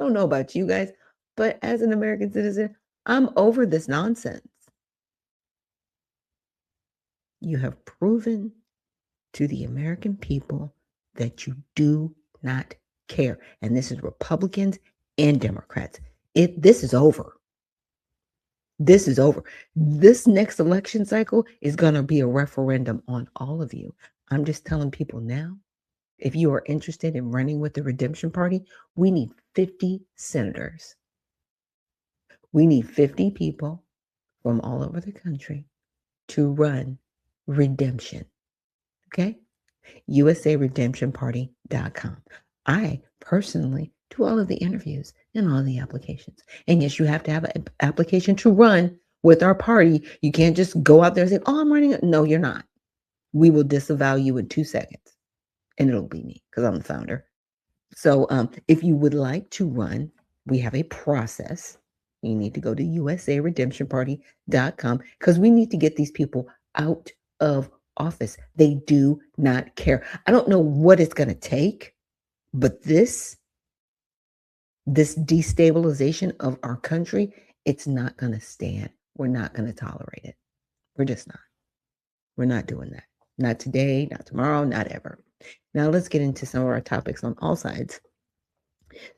don't know about you guys, but as an American citizen, I'm over this nonsense. You have proven to the American people that you do not care. And this is Republicans and Democrats. This is over. This is over. This next election cycle is going to be a referendum on all of you. I'm just telling people now, if you are interested in running with the Redemption Party, we need 50 senators. We need 50 people from all over the country to run redemption. Okay? USARedemptionParty.com. I personally do all of the interviews and all the applications. And yes, you have to have an application to run with our party. You can't just go out there and say, oh, I'm running. No, you're not. We will disavow you in 2 seconds. And it'll be me because I'm the founder. So if you would like to run, we have a process. You need to go to USARedemptionParty.com because we need to get these people out of office. They do not care. I don't know what it's going to take, but this destabilization of our country, it's not going to stand. We're not going to tolerate it. We're just not. We're not doing that. Not today, not tomorrow, not ever. Now let's get into some of our topics on all sides.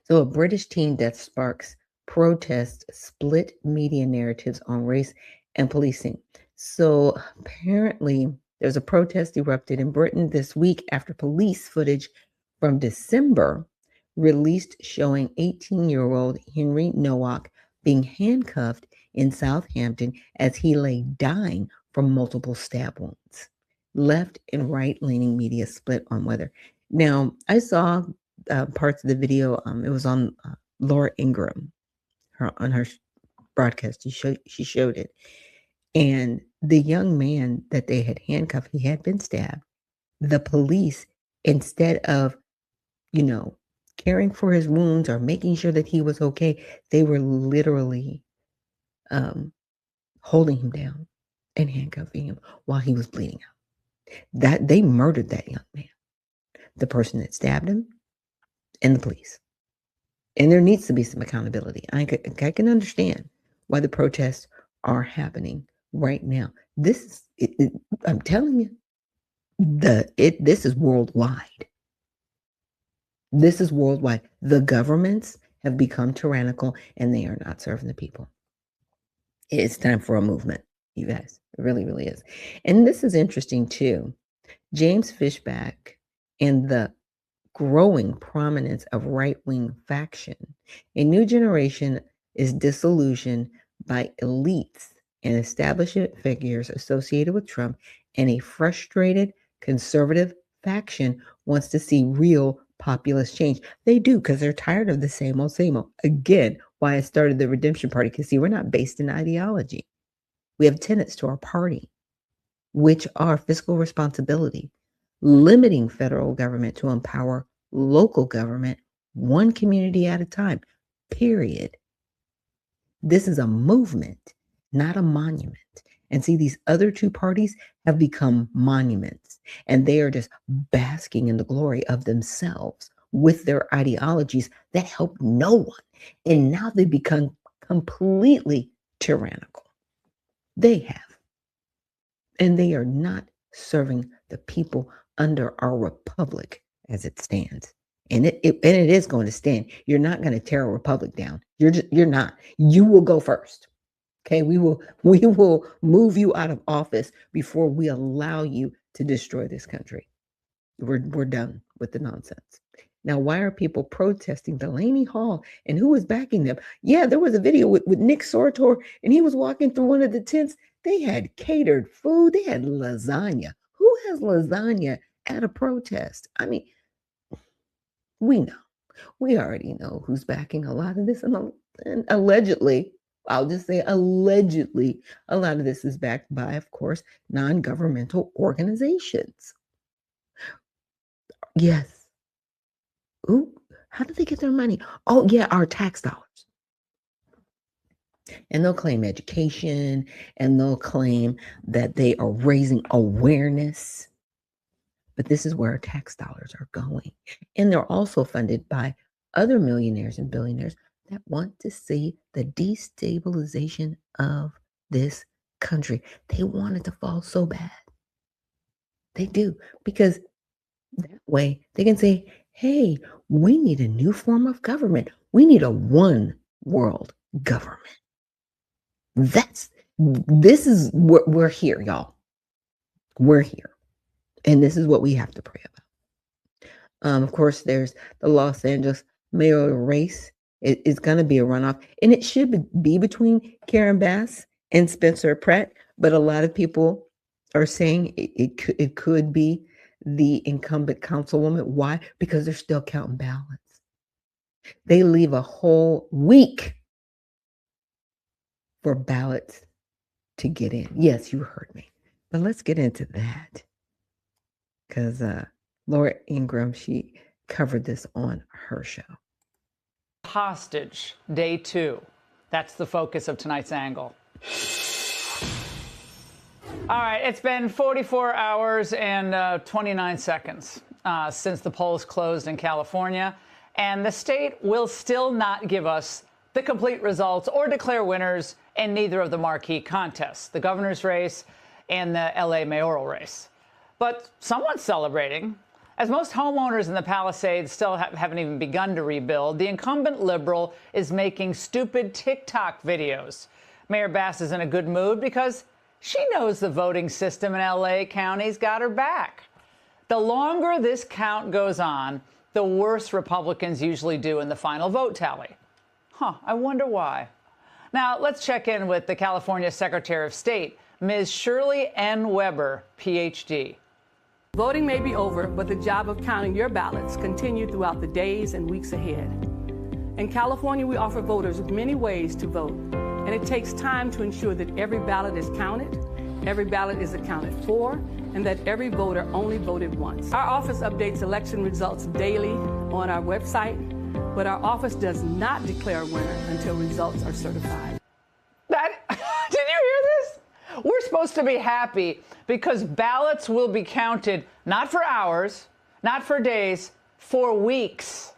So a British teen death sparks protests, split media narratives on race and policing. So apparently there's a protest erupted in Britain this week after police footage from December released showing 18-year-old Henry Nowak being handcuffed in Southampton as he lay dying from multiple stab wounds. Left and right-leaning media split on whether. Now, I saw parts of the video. It was on Laura Ingraham, on her broadcast. She showed it. And the young man that they had handcuffed, he had been stabbed. The police, instead of, caring for his wounds or making sure that he was okay, they were literally holding him down and handcuffing him while he was bleeding out. That they murdered that young man, the person that stabbed him, and the police. And there needs to be some accountability. I can understand why the protests are happening right now. This is, I'm telling you, this is worldwide. This is worldwide. The governments have become tyrannical and they are not serving the people. It's time for a movement, you guys. It really, really is. And this is interesting too. James Fishback and the growing prominence of right-wing faction. A new generation is disillusioned by elites and establishment figures associated with Trump, and a frustrated conservative faction wants to see real populist change. They do, because they're tired of the same old, same old. Again, why I started the Redemption Party, because see, we're not based in ideology. We have tenets to our party, which are fiscal responsibility, limiting federal government to empower local government, one community at a time, period. This is a movement, not a monument. And see, these other two parties have become monuments, and they are just basking in the glory of themselves with their ideologies that help no one. And now they become completely tyrannical. They have. And they are not serving the people under our republic as it stands. And it is going to stand. You're not going to tear a republic down. You're not. You will go first. Okay, we will move you out of office before we allow you to destroy this country. We're done with the nonsense. Now, why are people protesting Delaney Hall, and who is backing them? Yeah, there was a video with Nick Sortor, and he was walking through one of the tents. They had catered food. They had lasagna. Who has lasagna at a protest? I mean, we know. We already know who's backing a lot of this. And allegedly, I'll just say allegedly, a lot of this is backed by, of course, non-governmental organizations. Yes. Ooh, how did they get their money? Oh, yeah, our tax dollars. And they'll claim education, and they'll claim that they are raising awareness. But this is where our tax dollars are going. And they're also funded by other millionaires and billionaires that want to see the destabilization of this country. They want it to fall so bad. They do, because that way they can say, hey, we need a new form of government. We need a one world government. This is what we're here, y'all. We're here. And this is what we have to pray about. Of course, there's the Los Angeles mayoral race. It's going to be a runoff, and it should be between Karen Bass and Spencer Pratt. But a lot of people are saying it could be the incumbent councilwoman. Why? Because they're still counting ballots. They leave a whole week for ballots to get in. Yes, you heard me. But let's get into that, because Laura Ingraham, she covered this on her show. Hostage, day 2. That's the focus of tonight's angle. All right, it's been 44 hours and 29 seconds since the polls closed in California, and the state will still not give us the complete results or declare winners in neither of the marquee contests, the governor's race and the LA mayoral race. But someone's celebrating. As most homeowners in the Palisades still haven't even begun to rebuild, the incumbent liberal is making stupid TikTok videos. Mayor Bass is in a good mood because she knows the voting system in LA County's got her back. The longer this count goes on, the worse Republicans usually do in the final vote tally. I wonder why. Now, let's check in with the California Secretary of State, Ms. Shirley N. Weber, Ph.D. Voting may be over, but the job of counting your ballots continues throughout the days and weeks ahead. In California, we offer voters many ways to vote, and it takes time to ensure that every ballot is counted, every ballot is accounted for, and that every voter only voted once. Our office updates election results daily on our website, but our office does not declare a winner until results are certified. Did you hear this? We're supposed to be happy because ballots will be counted not for hours, not for days, for weeks.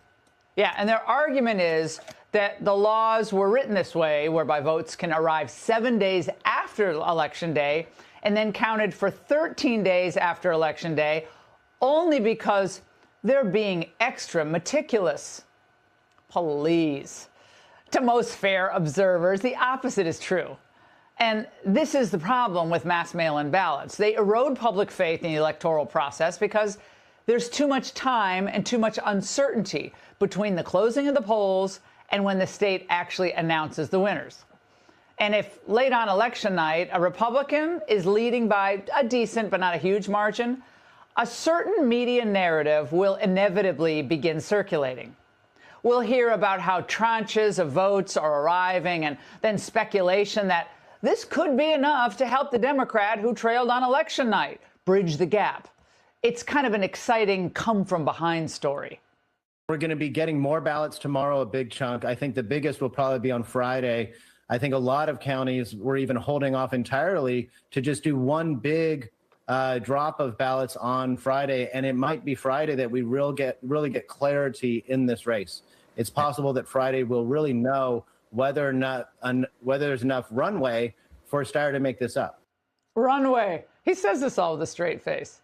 Yeah, and their argument is that the laws were written this way, whereby votes can arrive 7 days after Election Day and then counted for 13 days after Election Day, only because they're being extra meticulous. Please. To most fair observers, the opposite is true. And this is the problem with mass mail-in ballots. They erode public faith in the electoral process because there's too much time and too much uncertainty between the closing of the polls and when the state actually announces the winners. And if late on election night, a Republican is leading by a decent but not a huge margin, a certain media narrative will inevitably begin circulating. We'll hear about how tranches of votes are arriving, and then speculation that this could be enough to help the Democrat who trailed on election night bridge the gap. It's kind of an exciting come-from-behind story. We're going to be getting more ballots tomorrow, a big chunk. I think the biggest will probably be on Friday. I think a lot of counties were even holding off entirely to just do one big drop of ballots on Friday, and it might be Friday that we really get clarity in this race. It's possible that Friday we'll really know whether or not whether there's enough runway for Steyer to make this up. Runway. He says this all with a straight face.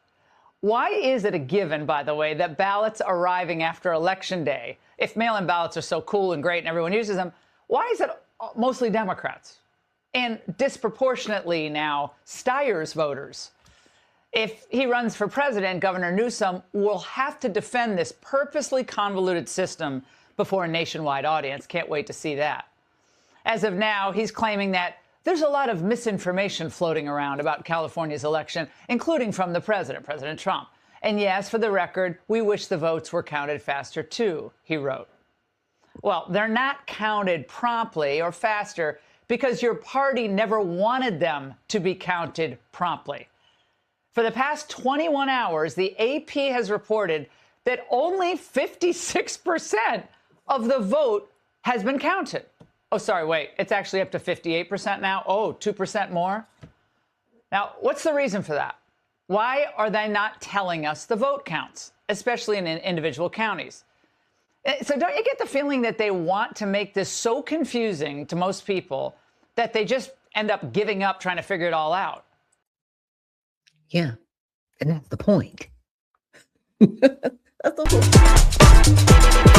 Why is it a given, by the way, that ballots arriving after Election Day, if mail-in ballots are so cool and great and everyone uses them, why is it mostly Democrats? And disproportionately now, Steyer's voters. If he runs for president, Governor Newsom will have to defend this purposely convoluted system before a nationwide audience. Can't wait to see that. As of now, he's claiming that there's a lot of misinformation floating around about California's election, including from the president, President Trump. And yes, for the record, we wish the votes were counted faster, too, he wrote. Well, they're not counted promptly or faster because your party never wanted them to be counted promptly. For the past 21 hours, the AP has reported that only 56% of the vote has been counted. Oh, sorry, wait, it's actually up to 58% now? Oh, 2% more? Now, what's the reason for that? Why are they not telling us the vote counts, especially in individual counties? So don't you get the feeling that they want to make this so confusing to most people that they just end up giving up trying to figure it all out? Yeah. And that's the point. That's the whole